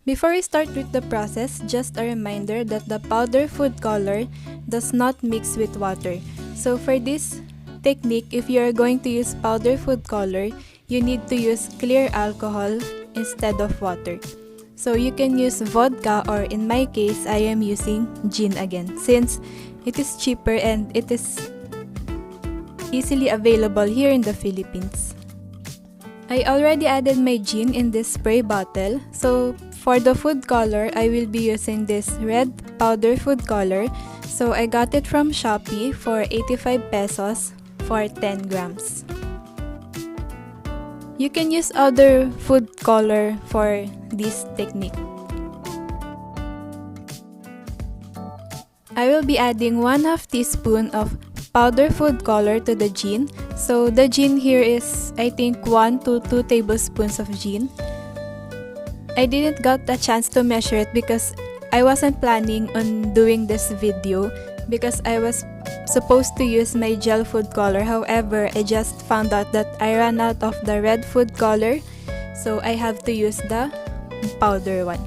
Before we start with the process, just a reminder that the powder food color does not mix with water. So for this technique, if you are going to use powder food color, you need to use clear alcohol instead of water. So you can use vodka, or in my case, I am using gin again since it is cheaper and it is easily available here in the Philippines. I already added my gin in this spray bottle. So for the food color, I will be using this red powder food color. So I got it from Shopee for 85 pesos for 10 grams. You can use other food color for this technique. I will be adding 1/2 teaspoon of powder food color to the gin. So the gin here is, I think, 1 to 2 tablespoons of gin. I didn't got the chance to measure it because I wasn't planning on doing this video because I was supposed to use my gel food color. However, I just found out that I ran out of the red food color, so I have to use the powder one.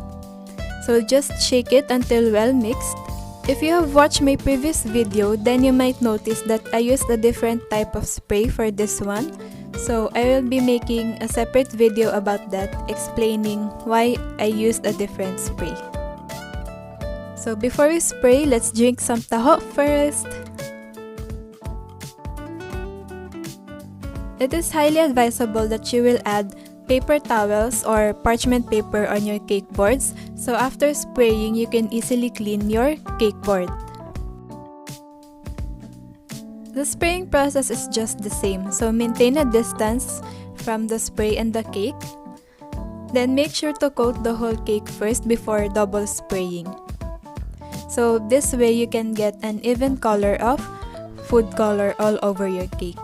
So just shake it until well mixed. If you have watched my previous video, then you might notice that I used a different type of spray for this one. So I will be making a separate video about that, explaining why I used a different spray. So before we spray, let's drink some taho first. It is highly advisable that you will add paper towels or parchment paper on your cake boards. So after spraying, you can easily clean your cake board. The spraying process is just the same. So maintain a distance from the spray and the cake. Then make sure to coat the whole cake first before double spraying. So this way you can get an even color of food color all over your cake.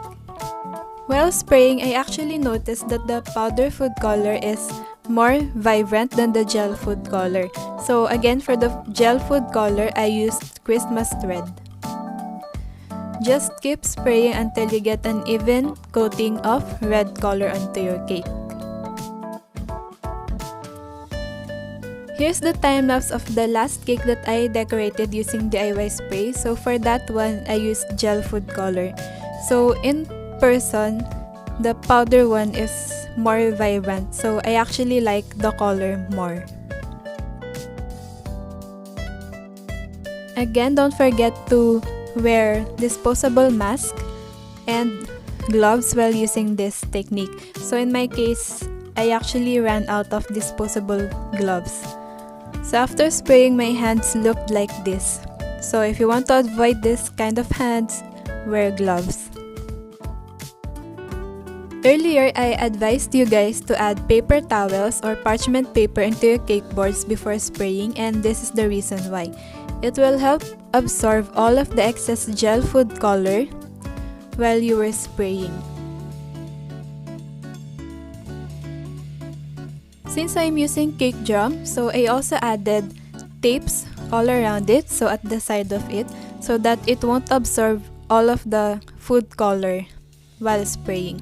While spraying, I actually noticed that the powder food color is more vibrant than the gel food color. So again, for the gel food color, I used Christmas red. Just keep spraying until you get an even coating of red color onto your cake. Here's the time lapse of the last cake that I decorated using DIY spray. So for that one, I used gel food color. So in person, the powder one is more vibrant, so I actually like the color more. Again, don't forget to wear disposable mask and gloves while using this technique. So in my case, I actually ran out of disposable gloves. So after spraying, my hands looked like this. So if you want to avoid this kind of hands, wear gloves. Earlier, I advised you guys to add paper towels or parchment paper into your cake boards before spraying, and this is the reason why. It will help absorb all of the excess gel food color while you were spraying. Since I'm using cake drum, so I also added tapes all around it, so at the side of it, so that it won't absorb all of the food color while spraying.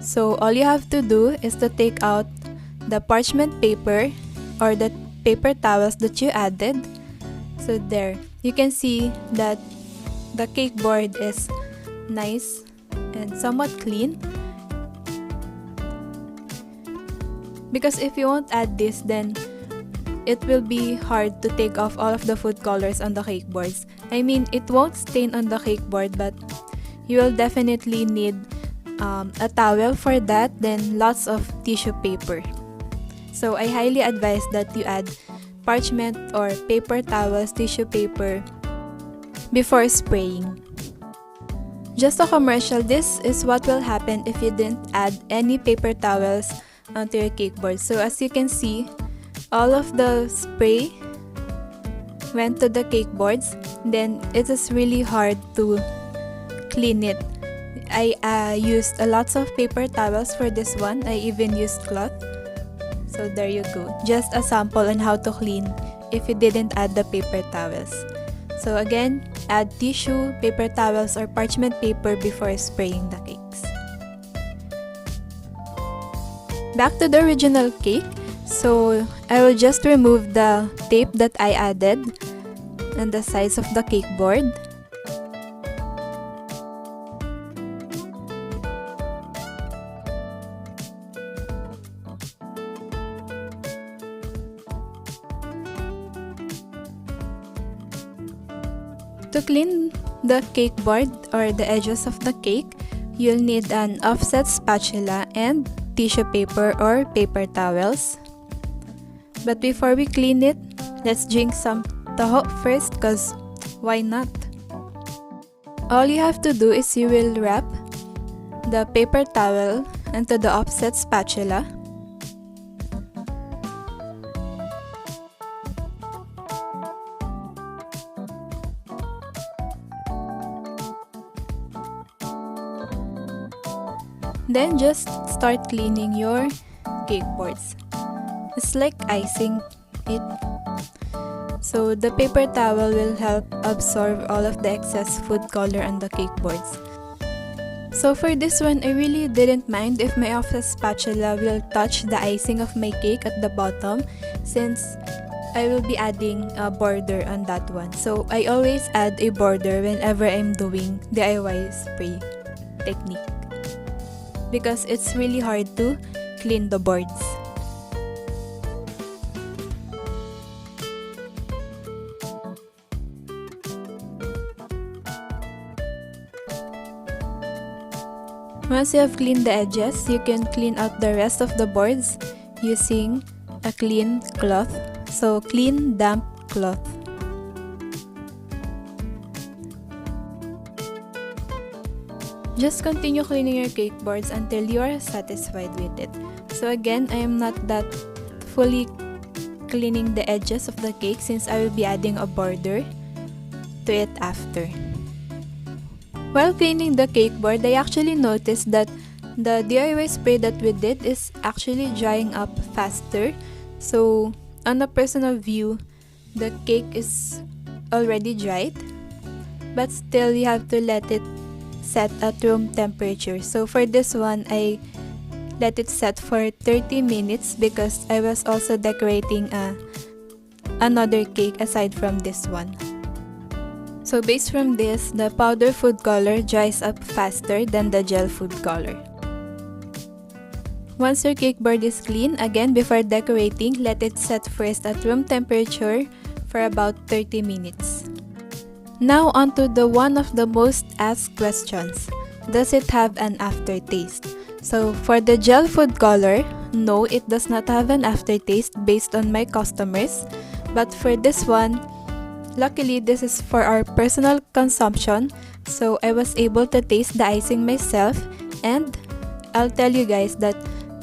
So all you have to do is to take out the parchment paper or the paper towels that you added. So there, you can see that the cake board is nice and somewhat clean. Because if you won't add this, then it will be hard to take off all of the food colors on the cake boards. I mean, it won't stain on the cake board, but you will definitely need a towel for that, then lots of tissue paper. So I highly advise that you add parchment or paper towels, tissue paper before spraying. Just a commercial, this is what will happen if you didn't add any paper towels onto your cake board. So as you can see, all of the spray went to the cake boards, then it is really hard to clean it. I used lots of paper towels for this one. I even used cloth. So there you go. Just a sample on how to clean if you didn't add the paper towels. So again, add tissue, paper towels, or parchment paper before spraying the cakes. Back to the original cake. So I will just remove the tape that I added on the sides of the cake board. To clean the cake board or the edges of the cake, you'll need an offset spatula and tissue paper or paper towels. But before we clean it, let's drink some taho first, cause why not? All you have to do is you will wrap the paper towel into the offset spatula. Then just start cleaning your cake boards. It's like icing it. So the paper towel will help absorb all of the excess food color on the cake boards. So for this one, I really didn't mind if my offset spatula will touch the icing of my cake at the bottom, since I will be adding a border on that one. So I always add a border whenever I'm doing DIY spray technique, because it's really hard to clean the boards. Once you have cleaned the edges, you can clean out the rest of the boards using a clean cloth. So clean, damp cloth. Just continue cleaning your cake boards until you are satisfied with it. So again, I am not that fully cleaning the edges of the cake, since I will be adding a border to it after. While cleaning the cake board, I actually noticed that the DIY spray that we did is actually drying up faster. So on a personal view, the cake is already dried, but still you have to let it set at room temperature. So for this one, I let it set for 30 minutes because I was also decorating another cake aside from this one. So based from this, the powder food color dries up faster than the gel food color. Once your cake board is clean, again before decorating, let it set first at room temperature for about 30 minutes. Now onto the one of the most asked questions. Does it have an aftertaste? So for the gel food color, no, it does not have an aftertaste based on my customers. But for this one, luckily this is for our personal consumption, so I was able to taste the icing myself, and I'll tell you guys that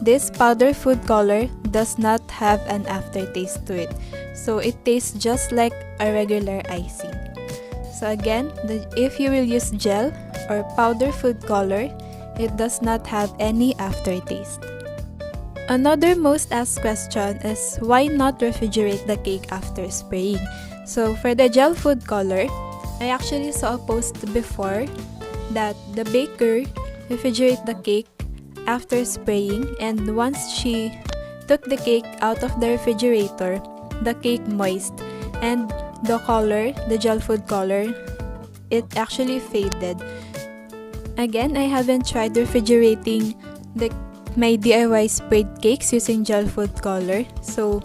this powder food color does not have an aftertaste to it. So it tastes just like a regular icing. So again, if you will use gel or powder food color, it does not have any aftertaste. Another most asked question is, why not refrigerate the cake after spraying? So for the gel food color, I actually saw a post before that the baker refrigerate the cake after spraying, and once she took the cake out of the refrigerator, the cake moist, and the color, the gel food color, it actually faded. Again, I haven't tried refrigerating my DIY sprayed cakes using gel food color, so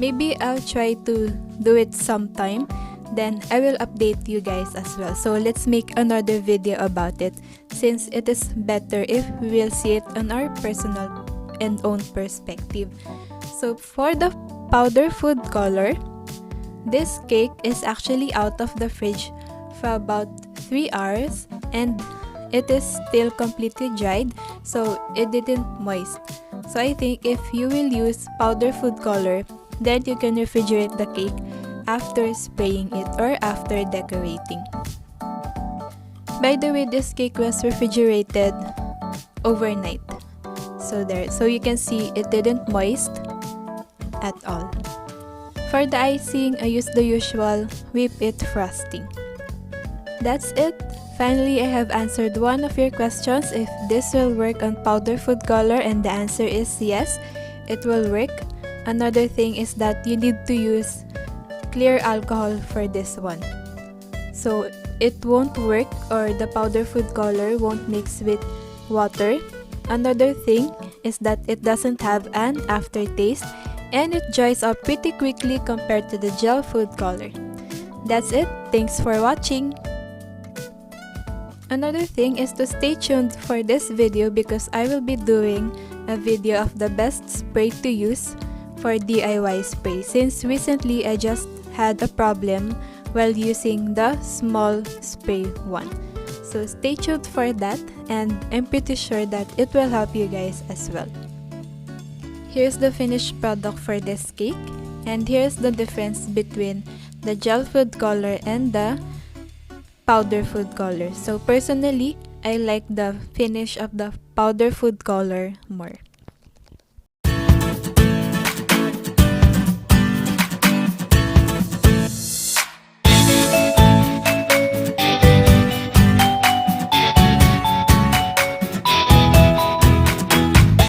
maybe I'll try to do it sometime, then I will update you guys as well. So let's make another video about it, since it is better if we will see it on our personal and own perspective. So for the powder food color, this cake is actually out of the fridge for about 3 hours and it is still completely dried, so it didn't moist. So I think if you will use powder food color, then you can refrigerate the cake after spraying it or after decorating. By the way, this cake was refrigerated overnight. So you can see it didn't moist at all. For the icing, I used the usual whip it frosting. That's it. Finally, I have answered one of your questions if this will work on powder food color, and the answer is yes, it will work. another thing is that you need to use clear alcohol for this one. So it won't work, or the powder food color won't mix with water. Another thing is that it doesn't have an aftertaste and it dries up pretty quickly compared to the gel food color. That's it. Thanks for watching. Another thing is to stay tuned for this video because I will be doing a video of the best spray to use for DIY spray, since recently I just had a problem while using the small spray one. So stay tuned for that, and I'm pretty sure that it will help you guys as well. Here's the finished product for this cake, and here's the difference between the gel food color and the powder food color. So personally, I like the finish of the powder food color more.